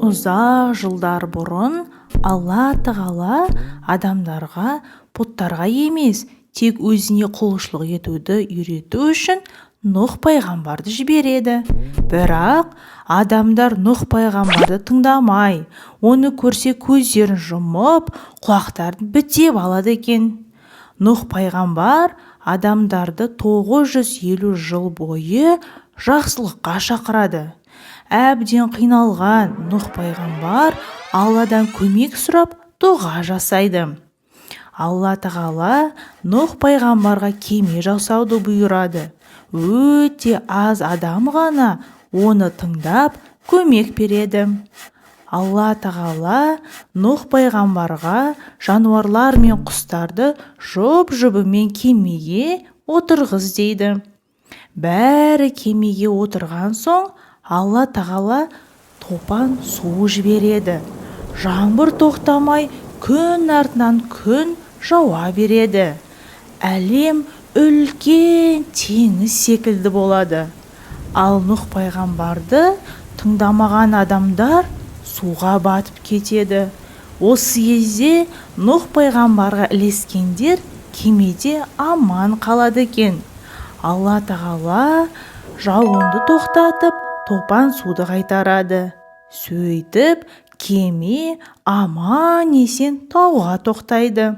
Ұзақ жылдар бұрын Алла тағала адамдарға бұттарға емес, тек өзіне құлшылық етуді үйрету үшін Нұх пайғамбарды жібереді. Бірақ адамдар Нұх пайғамбарды тыңдамай, оны көрсе көздерін жұмып, құлақтарын бітеп алады екен. Нұх пайғамбар адамдарды 950 жыл бойы жақсылыққа шақырады. Әбден қиналған Нұх пайғамбар Алладан көмек сұрап дұға жасайды. Алла тағала Нұх пайғамбарға кеме жасауды бұйырады. Өте аз адам ғана оны тыңдап көмек береді. Алла тағала Нұх пайғамбарға жануарлар мен құстарды жұп-жұбымен кемеге отырғыз дейді. Бәрі кемеге отырған соң Алла тағала топан су жібереді. Жаңбыр тоқтамай күн артынан күн жауа береді. Әлем үлкен теңіз секілді болады. Ал Нұх пайғамбарды тыңдамаған адамдар суға батып кетеді. Осы кезде Нұх пайғамбарға ілескендер кемеде аман қалады екен. Алла тағала жауынды тоқтатып, топан суды қайтарады. Сөйтіп, кеме аман есен тауға тоқтайды.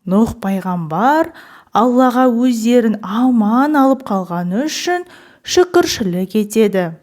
Нұх пайғамбар Аллаға өздерін аман алып қалғаны үшін шүкіршілік етеді.